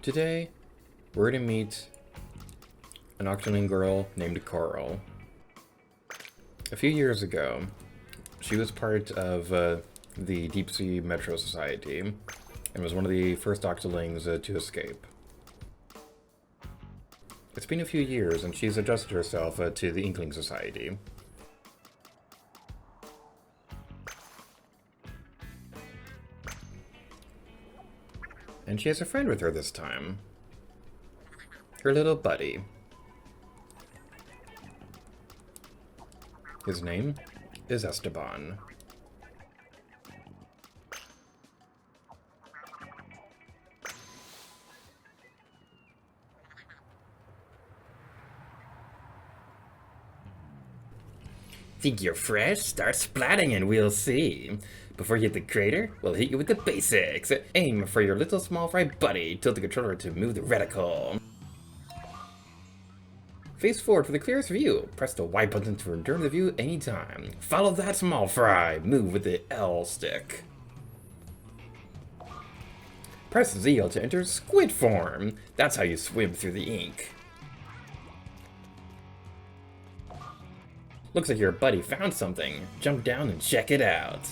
Today, we're gonna meet an Octarian girl named Coral. A few years ago, she was part of the Deep Sea Metro Society and was one of the first Octolings to escape. It's been a few years and she's adjusted herself to the Inkling Society. And she has a friend with her this time. Her little buddy. His name is Esteban. Think you're fresh? Start splatting and we'll see. Before you hit the crater, we'll hit you with the basics. Aim for your little small fry buddy. Tilt the controller to move the reticle. Face forward for the clearest view. Press the Y button to return the view anytime. Follow that small fry. Move with the L stick. Press Z to enter squid form. That's how you swim through the ink. Looks like your buddy found something. Jump down and check it out.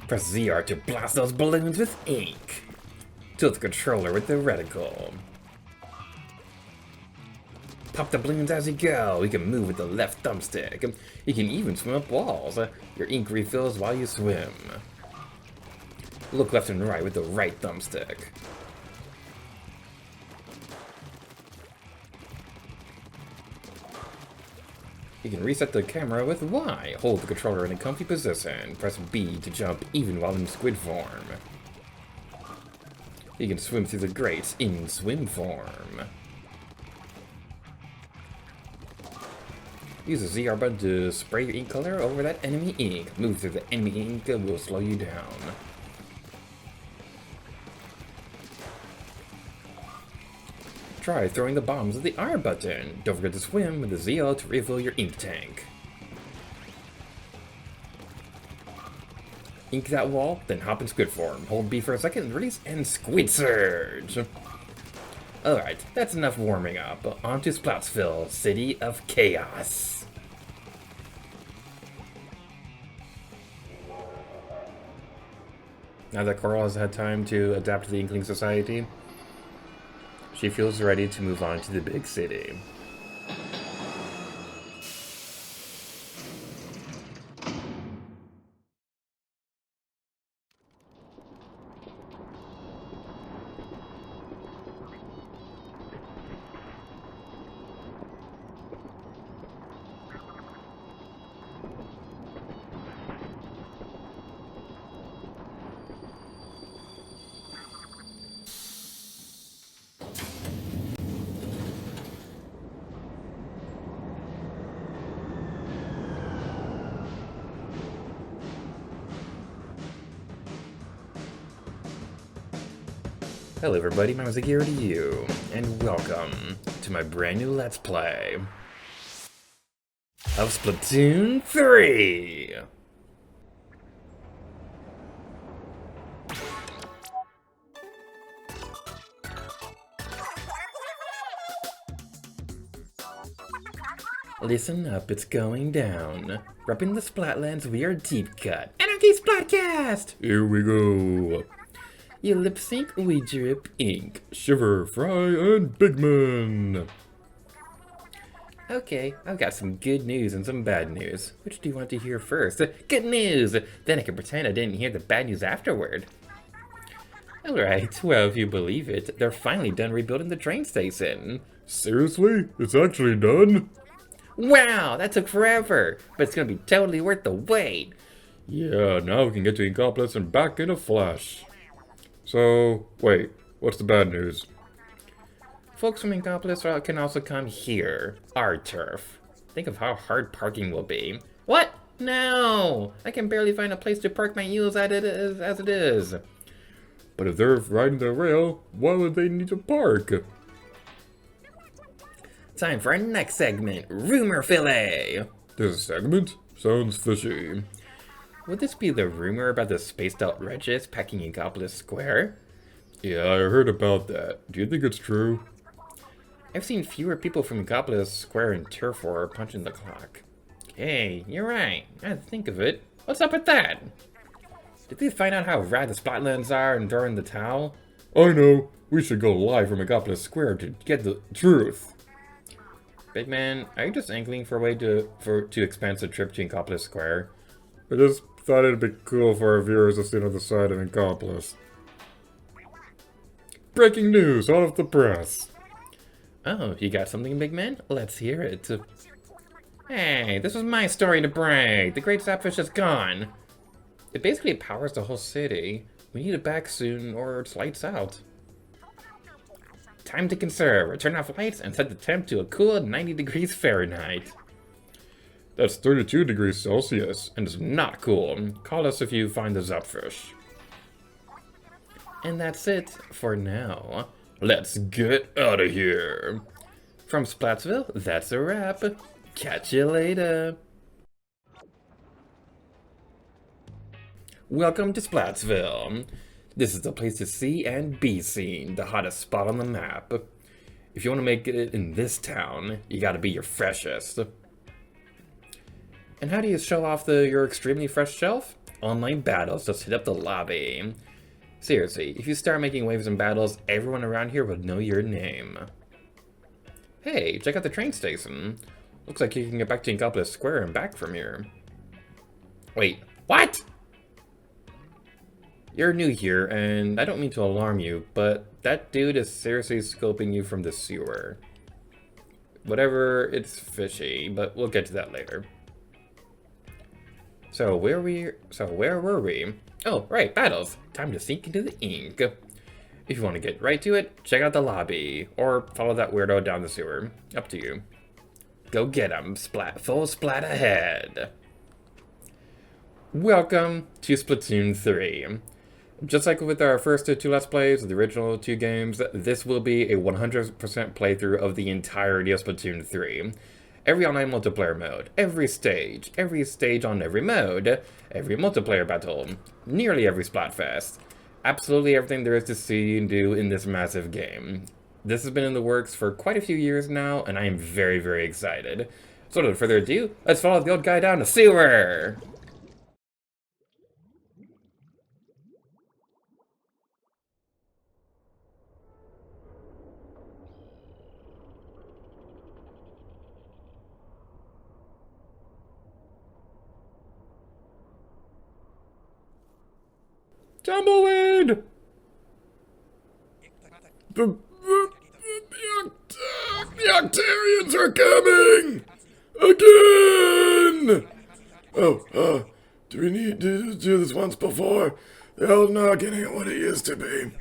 Press ZR to blast those balloons with ink. Tilt the controller with the reticle. Pop the balloons as you go. You can move with the left thumbstick. You can even swim up walls. Your ink refills while you swim. Look left and right with the right thumbstick. You can reset the camera with Y. Hold the controller in a comfy position. Press B to jump even while in squid form. You can swim through the grates in swim form. Use the ZR button to spray your ink color over that enemy ink. Move through the enemy ink will slow you down. Try throwing the bombs with the R button. Don't forget to swim with the ZL to refill your ink tank. Ink that wall, then hop in squid form. Hold B for a second, release, and squid surge. Alright, that's enough warming up. On to Splatsville, City of Chaos. Now that Coral has had time to adapt to the Inkling Society, she feels ready to move on to the big city. Hello everybody, my name is Wiki to you, and welcome to my brand new Let's Play of Splatoon 3! Listen up, it's going down. Repping the Splatlands, we are Deep Cut. Anarchy Splatcast! Here we go. You lip sync, we drip ink. Shiver, Fry, and Bigman. Okay, I've got some good news and some bad news. Which do you want to hear first? Good news! Then I can pretend I didn't hear the bad news afterward. Alright, well, if you believe it, they're finally done rebuilding the train station. Seriously? It's actually done? Wow, that took forever, but it's gonna be totally worth the wait. Yeah, now we can get to Inkopolis and back in a flash. So, wait, what's the bad news? Folks from Inkopolis can also come here, our turf. Think of how hard parking will be. What? No! I can barely find a place to park my mules as it is. But if they're riding the rail, why would they need to park? Time for our next segment, Rumor Fillet. This segment sounds fishy. Would this be the rumor about the spaced out Regis packing Inkopolis Square? Yeah, I heard about that. Do you think it's true? I've seen fewer people from Inkopolis Square and Turf War punching the clock. Hey, you're right. I think of it. What's up with that? Did they find out how rad the Splatlands are and throwing the towel? I know. We should go live from Inkopolis Square to get the truth. Big man, are you just angling for a way to expense a trip to Inkopolis Square? I just thought it'd be cool for our viewers to see on the side of Inkopolis. Breaking news out of the press. Oh, you got something, big man? Let's hear it. Hey, this was my story to break. The Great Sapfish is gone. It basically powers the whole city. We need it back soon, or it's lights out. Time to conserve. Turn off lights and set the temp to a cool 90 degrees Fahrenheit. That's 32 degrees Celsius. And it's not cool. Call us if you find the Zapfish. And that's it for now. Let's get out of here. From Splatsville, that's a wrap. Catch you later. Welcome to Splatsville. This is the place to see and be seen, the hottest spot on the map. If you want to make it in this town, you gotta be your freshest. And how do you show off your extremely fresh shelf? Online battles, just hit up the lobby. Seriously, if you start making waves in battles, everyone around here will know your name. Hey, check out the train station. Looks like you can get back to Inkopolis Square and back from here. Wait, what? You're new here, and I don't mean to alarm you, but that dude is seriously scoping you from the sewer. Whatever, it's fishy, but we'll get to that later. So where were we? Oh, right, battles. Time to sink into the ink. If you want to get right to it, check out the lobby, or follow that weirdo down the sewer. Up to you. Go get him, full splat ahead. Welcome to Splatoon 3. Just like with our first two Let's Plays of the original two games, this will be a 100% playthrough of the entirety of Splatoon 3. Every online multiplayer mode, every stage on every mode, every multiplayer battle, nearly every Splatfest. Absolutely everything there is to see and do in this massive game. This has been in the works for quite a few years now, and I am very, very excited. So without further ado, let's follow the old guy down the sewer! Tumbleweed! The Octarians are coming! Again! Oh, do we need to do this once before? The hell's not getting what it used to be.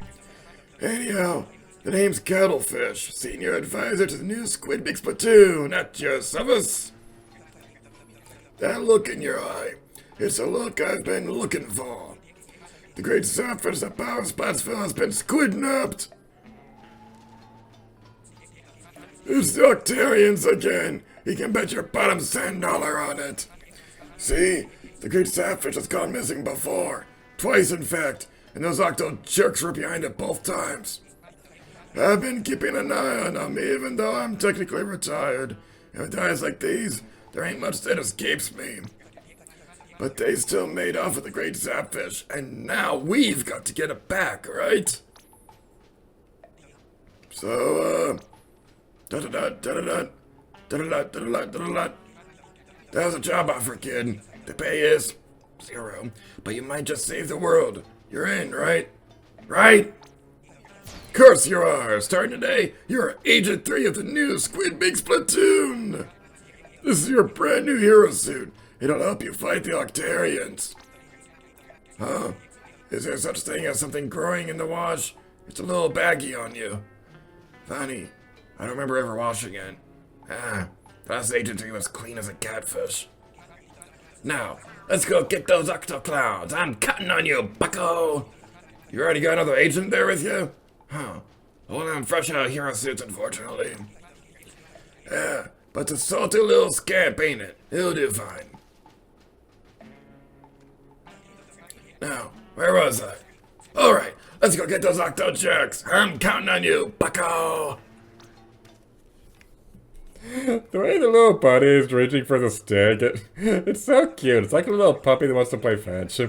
Anyhow, the name's Cuttlefish, Senior Advisor to the new Squid Big Splatoon at your service. That look in your eye, it's a look I've been looking for. The great Zapfish that powers Splatsville has been squidnapped. It's the Octarians again. You can bet your bottom $10 on it. See, the great Zapfish has gone missing before. Twice, in fact, and those Octo jerks were behind it both times. I've been keeping an eye on them, even though I'm technically retired. And with guys like these, there ain't much that escapes me. But they still made off with the great Zapfish, and now we've got to get it back, right? So, that was a job offer, kid. The pay is 0, but you might just save the world. You're in, right? Right? Course you are. Starting today, you're Agent 3 of the new Squid Big Splatoon. This is your brand new hero suit. It'll help you fight the Octarians. Huh? Is there such thing as something growing in the wash? It's a little baggy on you. Funny. I don't remember ever washing it. Last Agent 3 was clean as a catfish. Now, let's go get those Octo Clouds. I'm cutting on you, bucko! You already got another agent there with you? Huh. Well, I'm fresh out of hero suits, unfortunately. Yeah, but it's a salty little scamp, ain't it? He'll do fine. Now, where was I? Alright, let's go get those octo checks. I'm counting on you, bucko! The way the little buddy is reaching for the stick, it's so cute. It's like a little puppy that wants to play fetch.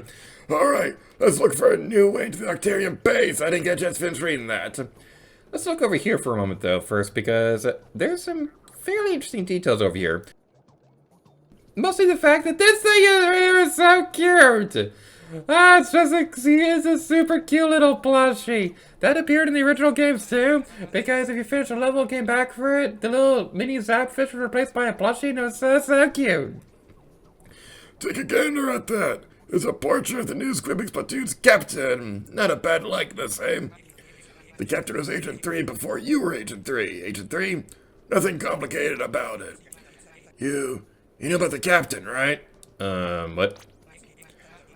Alright, let's look for a new way to the Octarian base. I didn't get a chance to finish reading that. Let's look over here for a moment, though, first, because there's some fairly interesting details over here. Mostly the fact that this thing here is so cute! Ah, it's just it's a super cute little plushie. That appeared in the original games too, because if you finish a level and came back for it, the little mini Zapfish was replaced by a plushie, and it was so cute. Take a gander at that. There's a portrait of the new Squibbing Splatoon's captain. Not a bad likeness, eh? The captain was Agent 3 before you were Agent 3. Agent 3? Nothing complicated about it. You know about the captain, right? What?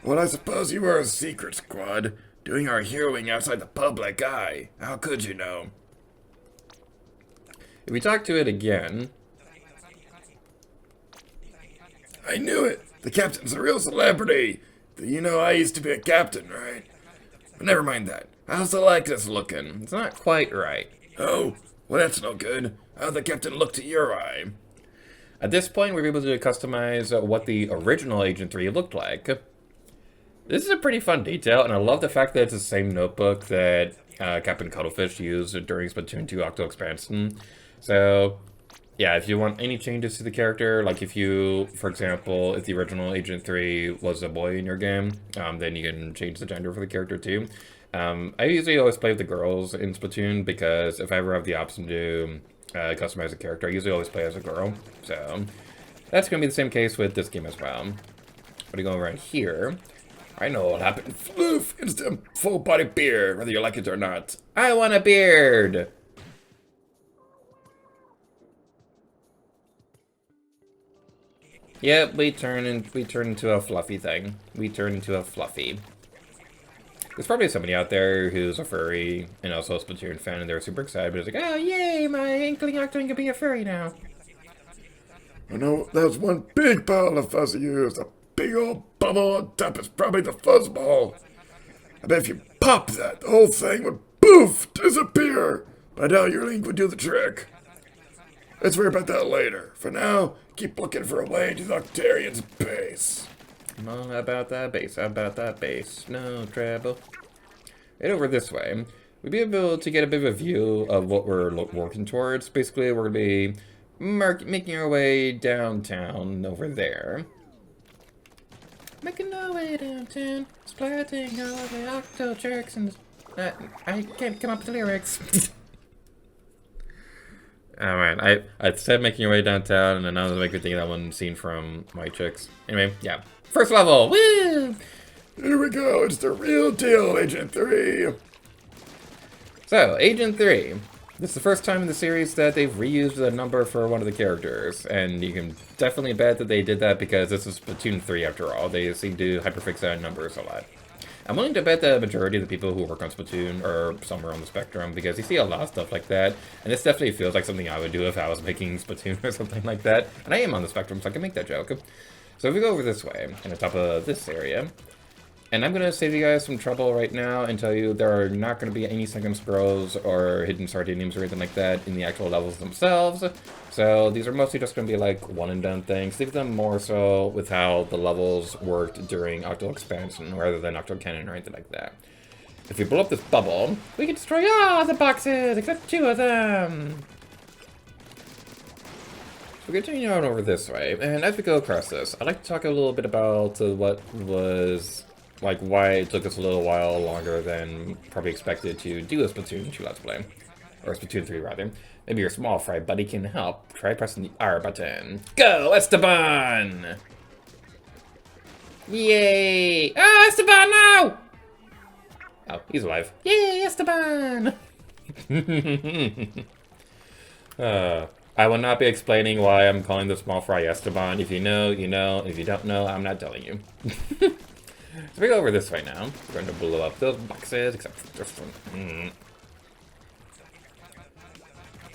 Well, I suppose you were a secret squad, doing our heroing outside the public eye. How could you know? If we talk to it again... I knew it! The captain's a real celebrity! You know I used to be a captain, right? But never mind that. How's the likeness looking? It's not quite right. Oh, well that's no good. How'd the captain look to your eye? At this point, we're able to customize what the original Agent 3 looked like. This is a pretty fun detail, and I love the fact that it's the same notebook that Captain Cuttlefish used during Splatoon 2 Octo Expansion. So, yeah, if you want any changes to the character, like if you, for example, if the original Agent 3 was a boy in your game, then you can change the gender for the character too. I usually always play with the girls in Splatoon, because if I ever have the option to customize a character, I usually always play as a girl. So, that's going to be the same case with this game as well. But to go around here... I know what happened. Floof! Instant full-body beard, whether you like it or not. I want a beard! Yep, we turn into a fluffy thing. We turn into a fluffy. There's probably somebody out there who's a furry and also a Splatoon fan, and they're super excited, but it's like, oh yay, my inkling Octoing can be a furry now. I know there's one big pile of fuzz used. A big old bubble on top is probably the fuzzball. I bet if you pop that, the whole thing would poof disappear. But I doubt your link would do the trick. Let's worry about that later. For now, keep looking for a way to the Octarians' base. About that base, no trouble. Right over this way, we'll be able to get a bit of a view of what we're working towards. Basically, we're going to be making our way downtown over there. Making our way downtown, splatting all the octo jerks and... I can't come up with the lyrics. Alright, I said making your way downtown, and then I was making me think of that one scene from YIKES. Anyway, yeah. First level, woo! Here we go, it's the real deal, Agent 3. So, Agent 3. This is the first time in the series that they've reused a number for one of the characters, and you can definitely bet that they did that because this is Splatoon 3 after all. They seem to hyperfix on numbers a lot. I'm willing to bet the majority of the people who work on Splatoon are somewhere on the spectrum, because you see a lot of stuff like that, and this definitely feels like something I would do if I was making Splatoon or something like that. And I am on the spectrum, so I can make that joke. So if we go over this way, on the top of this area, and I'm going to save you guys some trouble right now and tell you there are not going to be any second scrolls or hidden sardiniums or anything like that in the actual levels themselves. So these are mostly just going to be like one and done things. Think of them more so with how the levels worked during Octo Expansion rather than Octo Canon or anything like that. If we blow up this bubble, we can destroy all the boxes except 2 of them. So we're continuing on over this way, and as we go across this, I'd like to talk a little bit about what was... like, why it took us a little while longer than probably expected to do a Splatoon 2 Let's Play. Or Splatoon 3, rather. Maybe your small fry buddy can help. Try pressing the R button. Go, Esteban! Yay! Oh, Esteban, no! Oh, he's alive. Yay, Esteban! I will not be explaining why I'm calling the small fry Esteban. If you know, you know. If you don't know, I'm not telling you. So we go over this way now. We're going to blow up those boxes, except for this one.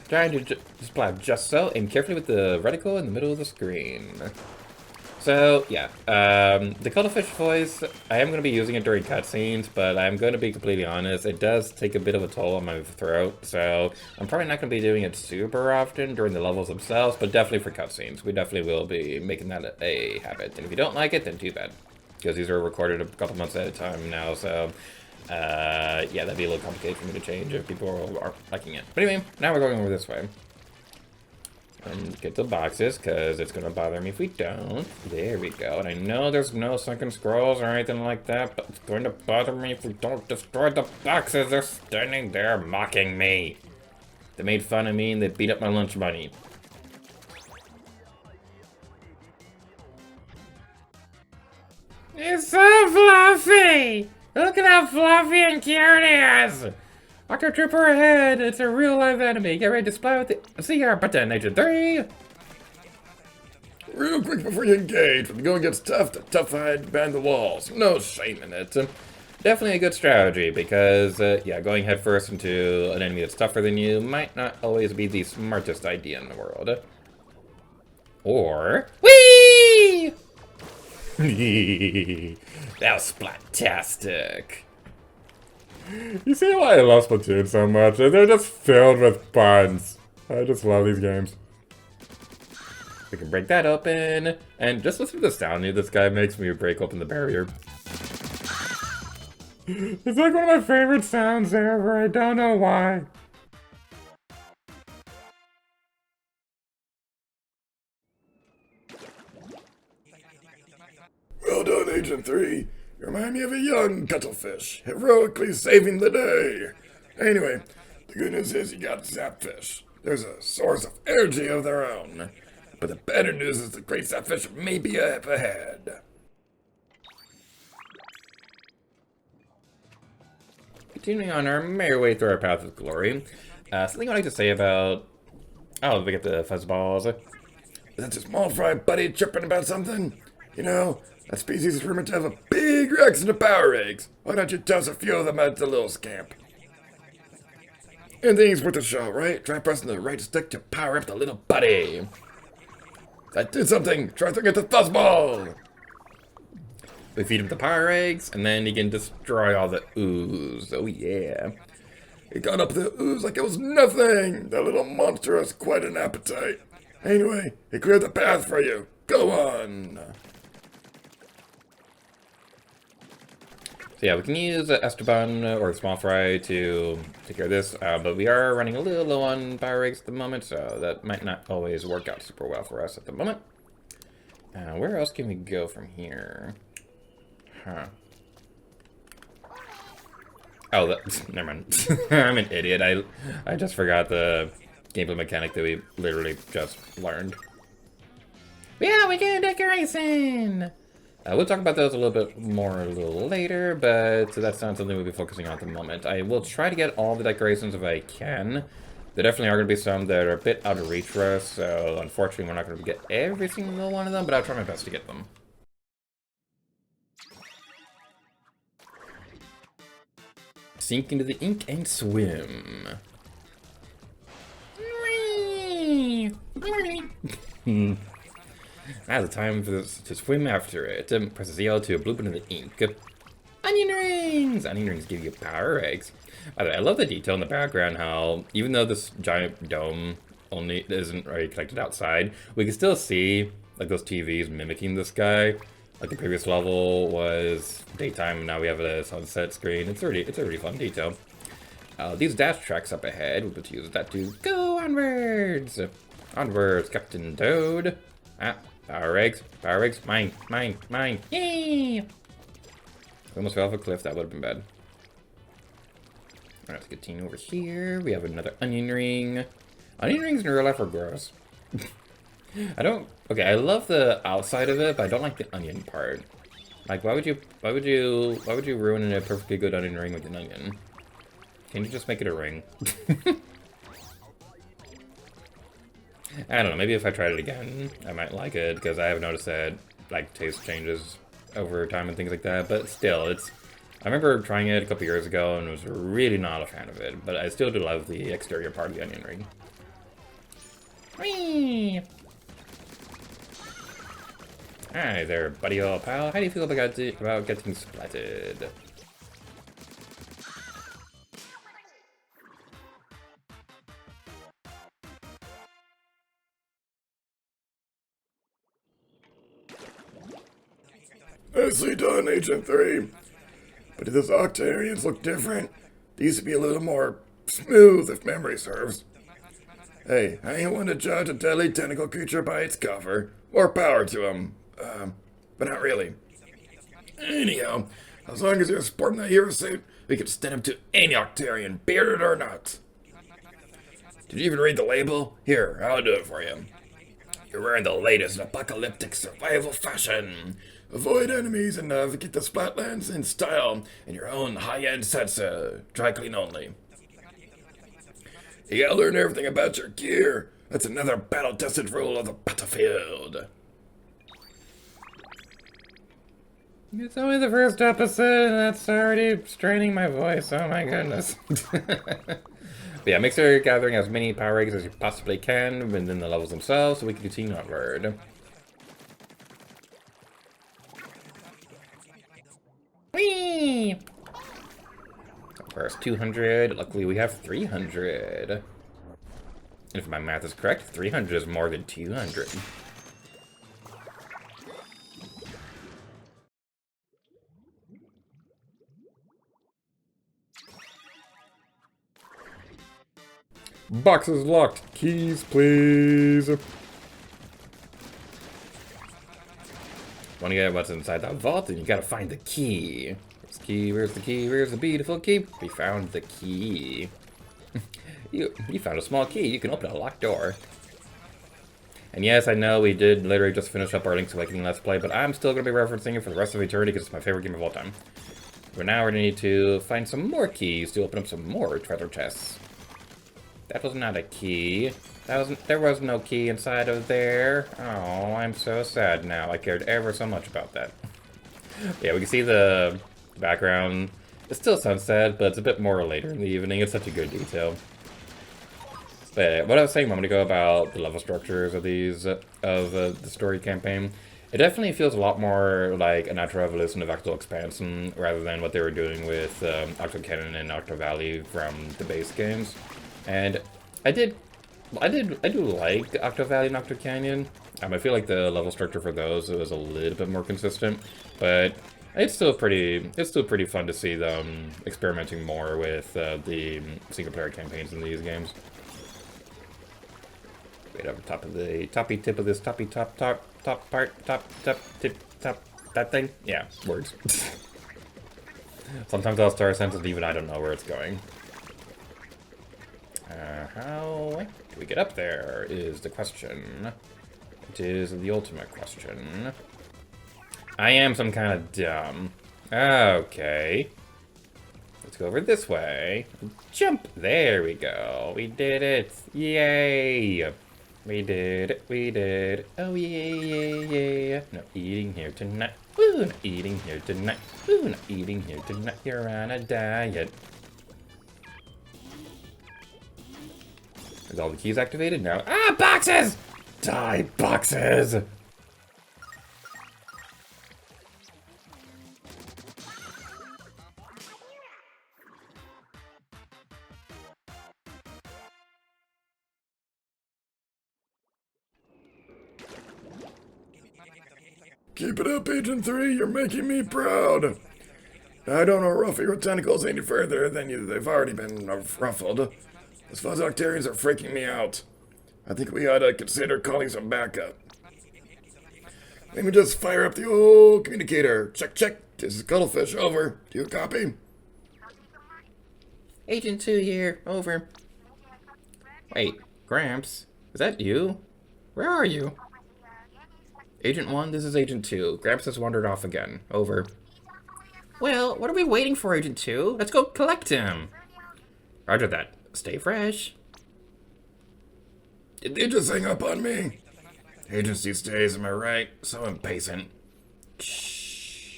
Trying to just play just so, and carefully with the reticle in the middle of the screen. So, yeah, the cuttlefish voice, I am going to be using it during cutscenes, but I'm going to be completely honest, it does take a bit of a toll on my throat, so I'm probably not going to be doing it super often during the levels themselves, but definitely for cutscenes. We definitely will be making that a habit, and if you don't like it, then too bad, because these are recorded a couple months at a time now, so, yeah, that'd be a little complicated for me to change if people aren't liking it. But anyway, now we're going over this way. And get the boxes, because it's going to bother me if we don't. There we go. And I know there's no sunken scrolls or anything like that, but it's going to bother me if we don't destroy the boxes. They're standing there mocking me. They made fun of me and they beat up my lunch money. It's so fluffy! Look at how fluffy and cute it is! Octo Trooper ahead! It's a real live enemy. Get ready to spy with the CR button, Agent 3! Real quick before you engage, when the going gets tough, the tough hide behind the walls. No shame in it. Definitely a good strategy, because, yeah, going headfirst into an enemy that's tougher than you might not always be the smartest idea in the world. Or... Whee! That was splattastic. You see why I love Splatoon so much? They're just filled with puns. I just love these games. We can break that open, and just listen to the sound this guy makes when you break open the barrier. It's like one of my favorite sounds ever, I don't know why. Well done, Agent 3. You remind me of a young cuttlefish, heroically saving the day. Anyway, the good news is you got Zapfish. There's a source of energy of their own. But the better news is the great Zapfish may be up ahead. Continuing on our merry way through our path of glory, something I'd like to say about... Oh, we get the fuzzballs. Is that your small fry buddy chirping about something? You know, that species is rumored to have a big reaction to power eggs. Why don't you toss a few of them at the little scamp? Anything's worth a shot, right? Try pressing the right stick to power up the little buddy. That did something! Try throwing it the fuzzball! We feed him the power eggs, and then he can destroy all the ooze. Oh yeah. He got up the ooze like it was nothing! That little monster has quite an appetite. Anyway, he cleared the path for you. Go on! So yeah, we can use Esteban or Small Fry to take care of this, but we are running a little low on power eggs at the moment, so that might not always work out super well for us at the moment. Where else can we go from here? Huh. Oh, never mind. I'm an idiot. I just forgot the gameplay mechanic that we literally just learned. Yeah, we can decoration! We'll talk about those a little bit more a little later, but that's not something we'll be focusing on at the moment. I will try to get all the decorations if I can. There definitely are going to be some that are a bit out of reach for us, so unfortunately we're not going to get every single one of them, but I'll try my best to get them. Sink into the ink and swim. Now's the time for this to swim after it. Press ZL to bloop into the ink. Onion rings! Onion rings give you power eggs. By the way, I love the detail in the background, how even though this giant dome only isn't really connected outside, we can still see like those TVs mimicking the sky. Like the previous level was daytime, and now we have a sunset screen. It's a really fun detail. These dash tracks up ahead, we'll use that to go onwards! Onwards, Captain Toad! Ah, power eggs, mine, yay! We almost fell off a cliff, that would have been bad. Alright, let's continue over here. We have another onion ring. Onion rings in real life are gross. Okay, I love the outside of it, but I don't like the onion part. Like, why would you ruin a perfectly good onion ring with an onion? Can you just make it a ring? I don't know, maybe if I tried it again, I might like it, because I have noticed that, like, taste changes over time and things like that, but still, it's... I remember trying it a couple years ago and was really not a fan of it, but I still do love the exterior part of the onion ring. Whee! Hi there, buddy old pal. How do you feel about getting splatted? Nicely done, Agent 3. But do those Octarians look different? They used to be a little more smooth, if memory serves. Hey, I ain't one to judge a deadly tentacle creature by its cover. More power to him. But not really. Anyhow, as long as you're sporting that hero suit, we can stand up to any Octarian, bearded or not. Did you even read the label? Here, I'll do it for you. You're wearing the latest apocalyptic survival fashion. Avoid enemies and navigate the Splatlands in style in your own high-end sets, dry clean only. You gotta learn everything about your gear. That's another battle-tested rule of the battlefield. It's only the first episode, and that's already straining my voice. Oh my goodness. But yeah, make sure you're gathering as many power eggs as you possibly can within the levels themselves so we can continue onward. Whee! First 200. Luckily, we have 300. And if my math is correct, 300 is more than 200. Box is locked. Keys, please. Want to get what's inside that vault, and you gotta find the key. Where's the key? Where's the key? Where's the beautiful key? We found the key. You found a small key. You can open a locked door. And yes, I know we did literally just finish up our Link's Awakening Let's Play, but I'm still gonna be referencing it for the rest of eternity because it's my favorite game of all time. But now we're gonna need to find some more keys to open up some more treasure chests. That was not a key. There was no key inside of there. Oh, I'm so sad now. I cared ever so much about that. Yeah, we can see the background. It's still sunset, but it's a bit more later in the evening. It's such a good detail. But what I was saying a moment ago about the level structures of these, the story campaign, it definitely feels a lot more like a natural evolution of Octo Expansion rather than what they were doing with Octo Canyon and Octo Valley from the base games. And I do like Octo Valley and Octo Canyon. I feel like the level structure for those was a little bit more consistent, but it's still pretty fun to see them experimenting more with the single player campaigns in these games. Wait, over top of the toppy tip of this top part, top that thing. Yeah, words. Sometimes I'll start a sentence and even I don't know where it's going. How do we get up there is the question. It is the ultimate question. I am some kind of dumb. Okay. Let's go over this way. Jump! There we go. We did it. Yay! We did it. We did it. Oh, yeah. No eating here tonight. Ooh, not eating here tonight. Ooh, not eating here tonight. You're on a diet. Is all the keys activated now? Ah, boxes! Die, boxes! Keep it up, Agent 3. You're making me proud. I don't want to ruffle your tentacles any further than they've already been ruffled. Those fuzz Octarians are freaking me out. I think we ought to consider calling some backup. Let me just fire up the old communicator. Check. This is Cuttlefish. Over. Do you copy? Agent 2 here. Over. Wait, Gramps? Is that you? Where are you? Agent 1, this is Agent 2. Gramps has wandered off again. Over. Well, what are we waiting for, Agent 2? Let's go collect him. Roger that. Stay fresh. Did they just hang up on me? Agents these days, am I right? So impatient. Shh.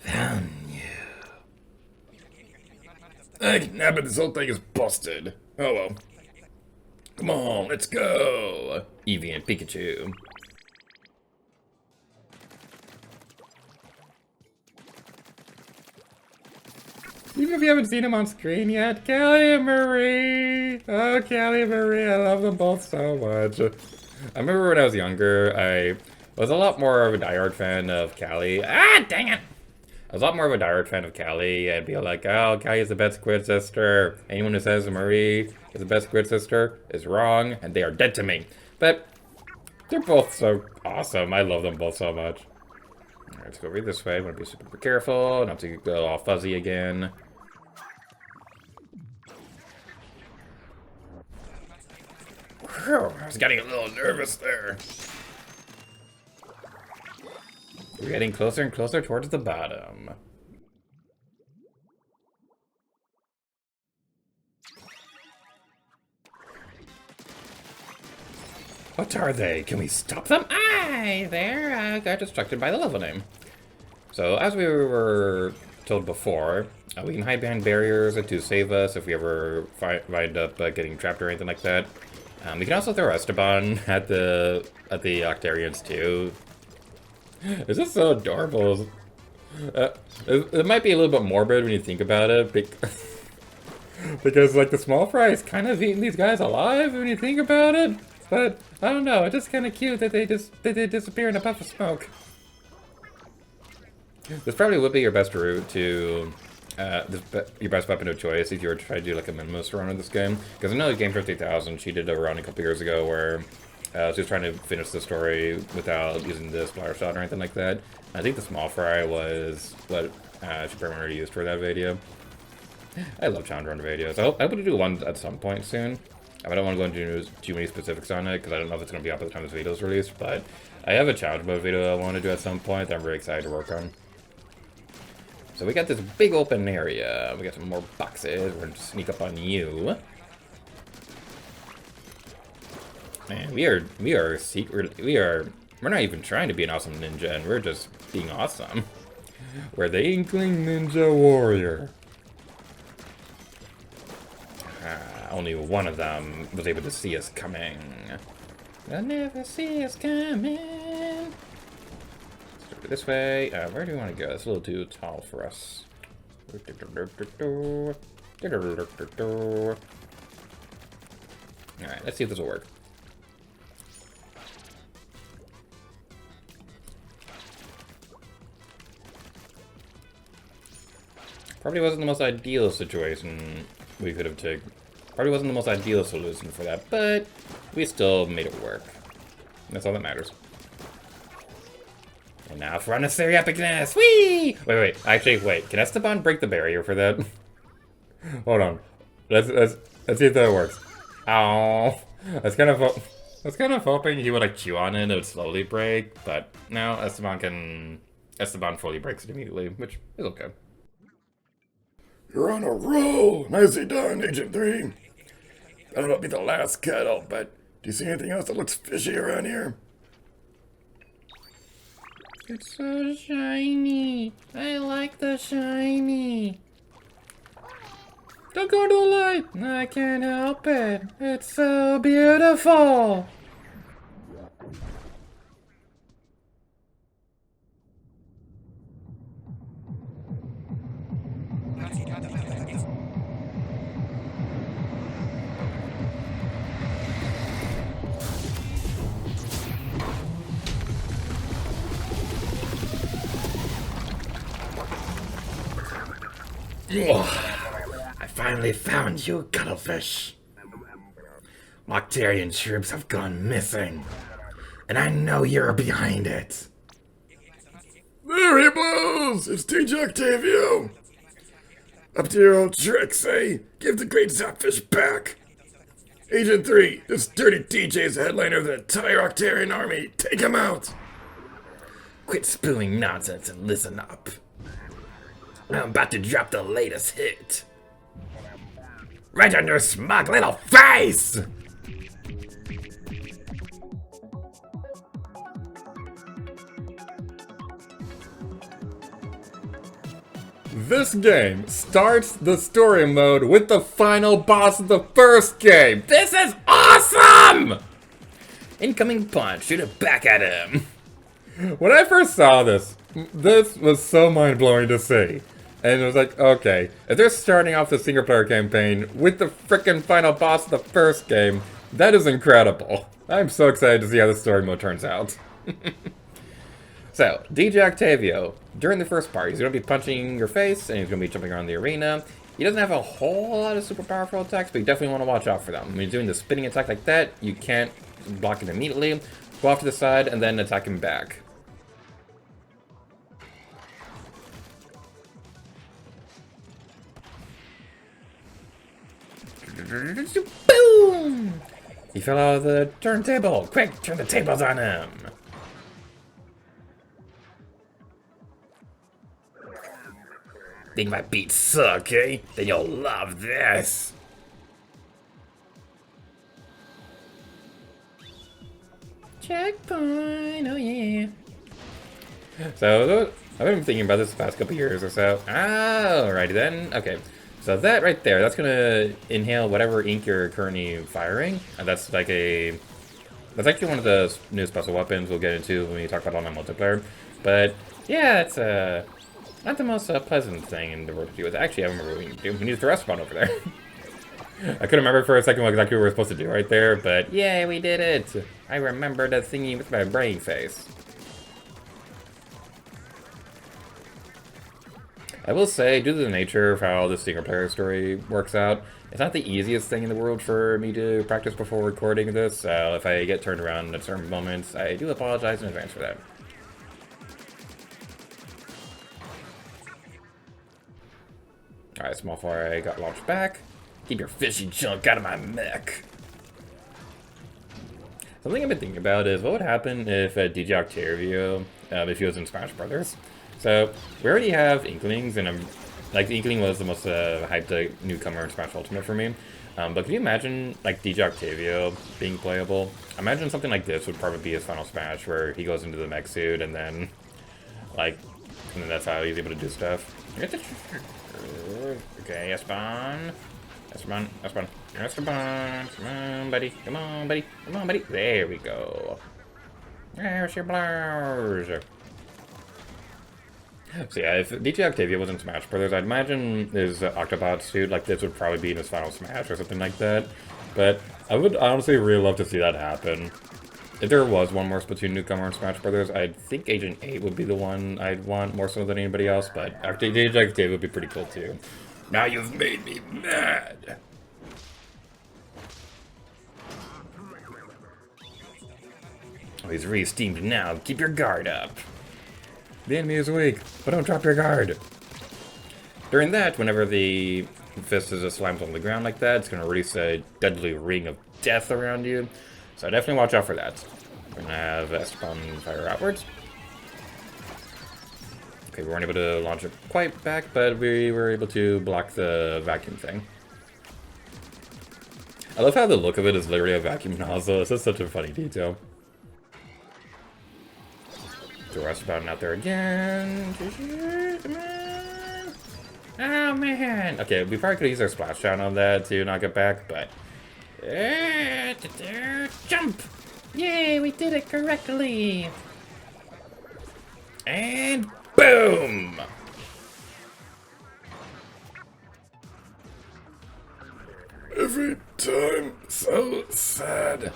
Found you. Nabbit, this whole thing is busted. Oh well. Come on, let's go. Eevee and Pikachu. Even if you haven't seen him on screen yet, Callie and Marie! Oh, Callie and Marie, I love them both so much. I remember when I was younger, I was a lot more of a diehard fan of Callie. Ah, dang it! I was a lot more of a diehard fan of Callie. I'd be like, oh, Callie is the best squid sister. Anyone who says Marie is the best squid sister is wrong, and they are dead to me. But they're both so awesome. I love them both so much. Alright, let's go read this way. I'm gonna be super careful, not to go all fuzzy again. Whew, I was getting a little nervous there. We're getting closer and closer towards the bottom. What are they? Can we stop them? Aye, there. Got distracted by the level name. So, as we were told before, we can hide behind barriers to save us if we ever wind up getting trapped or anything like that. We can also throw Esteban at the Octarians too. This is so adorable. It might be a little bit morbid when you think about it, because like the small fry is kind of eating these guys alive when you think about it. But I don't know, it's just kind of cute that they disappear in a puff of smoke. This probably would be your best route to your best weapon of choice if you were to try to do like a minimalist run of this game. Because I know Game 50,000, she did a run a couple years ago where she was trying to finish the story without using the splatter shot or anything like that. I think the small fry was what she primarily used for that video. I love challenge run videos. I hope to do one at some point soon. I don't want to go into too many specifics on it because I don't know if it's going to be up by the time this video is released, but I have a challenge mode video I want to do at some point that I'm very excited to work on. So we got this big open area. We got some more boxes. We're going to sneak up on you. Man, we're not even trying to be an awesome ninja, and we're just being awesome. We're the Inkling Ninja Warrior. Only one of them was able to see us coming. They'll never see us coming. Let's go this way. Where do we want to go? It's a little too tall for us. Alright, let's see if this will work. Probably wasn't the most ideal situation we could have taken. Probably wasn't the most ideal solution for that, but we still made it work. That's all that matters. And now for unnecessary epicness! Whee! Wait. Actually, wait. Can Esteban break the barrier for that? Hold on. Let's see if that works. Ow! I was kind of hoping he would like chew on it and it would slowly break, but no, Esteban fully breaks it immediately, which is okay. You're on a roll! Nicely done, Agent 3. That'll be the last kettle, but do you see anything else that looks fishy around here? It's so shiny. I like the shiny. Don't go into the light. I can't help it. It's so beautiful. I finally found you, cuttlefish. Octarian troops have gone missing, and I know you're behind it. There he blows! It's DJ Octavio! Up to your old tricks, eh? Give the great Zapfish back! Agent 3, this dirty DJ is the headliner of the entire Octarian army. Take him out! Quit spewing nonsense and listen up. I'm about to drop the latest hit. Right on your smug little face! This game starts the story mode with the final boss of the first game. This is awesome! Incoming punch, shoot it back at him. When I first saw this was so mind-blowing to see. And it was like, okay, if they're starting off the single-player campaign with the frickin' final boss of the first game, that is incredible. I'm so excited to see how the story mode turns out. So, DJ Octavio, during the first part, he's going to be punching your face, and he's going to be jumping around the arena. He doesn't have a whole lot of super powerful attacks, but you definitely want to watch out for them. When he's doing the spinning attack like that, you can't block it immediately. Go off to the side, and then attack him back. Boom! He fell out of the turntable. Quick, turn the tables on him. Think my beats suck, eh? Then you'll love this. Checkpoint, oh yeah. So, I've been thinking about this the past couple years or so. Alrighty then. Okay. So that right there, that's gonna inhale whatever ink you're currently firing. And that's like that's actually one of the new special weapons we'll get into when we talk about online multiplayer. But yeah, it's not the most pleasant thing in the world to do with. Actually, I remember what we need to do. We need to throw a over there. I couldn't remember for a second what exactly we were supposed to do right there, but yeah, we did it. I remember the thingy with my brain face. I will say, due to the nature of how the single-player story works out, it's not the easiest thing in the world for me to practice before recording this, so if I get turned around at certain moments, I do apologize in advance for that. Alright, small fire got launched back. Keep your fishy junk out of my mech. Something I've been thinking about is what would happen if DJ Octavio, if he was in Smash Brothers. So, we already have Inklings, and like, the Inkling was the most hyped newcomer in Smash Ultimate for me. But can you imagine, like, DJ Octavio being playable? Imagine something like this would probably be his final Smash, where he goes into the mech suit, and then, like, and then that's how he's able to do stuff. Okay, Esteban. Esteban. Come on, buddy. Come on, buddy. Come on, buddy. There we go. There's your blouse. So yeah, if DJ Octavia was in Smash Brothers, I'd imagine his Octobot suit like this would probably be in his final Smash or something like that. But I would honestly really love to see that happen. If there was one more Splatoon newcomer in Smash Brothers, I think Agent 8 would be the one I'd want more so than anybody else, but DJ Octavia would be pretty cool too. Now you've made me mad. Oh, he's re-steamed now. Keep your guard up. The enemy is weak, but don't drop your guard. During that, whenever the fist is just slams on the ground like that, it's going to release a deadly ring of death around you. So definitely watch out for that. We're going to have Esteban fire outwards. Okay, we weren't able to launch it quite back, but we were able to block the vacuum thing. I love how the look of it is literally a vacuum nozzle. It's just such a funny detail. Throw Esteban out there again. Come on. Oh, man. Okay, we probably could use our splash down on that to knock it back, but... Jump! Yay, we did it correctly! And boom! Every time, so sad.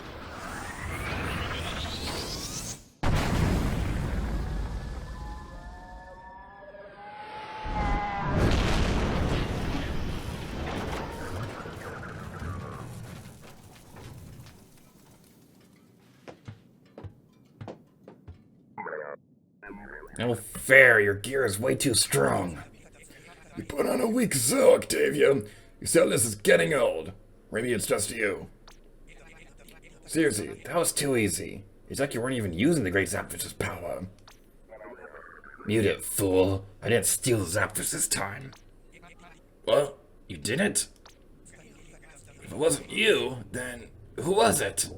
No fair, your gear is way too strong. You put on a weak Zo, Octavia. You said this is getting old. Maybe it's just you. Seriously, that was too easy. It's like you weren't even using the Great Zapfish's power. Mute it, fool. I didn't steal the Zapfish this time. Well, you didn't? If it wasn't you, then who was it?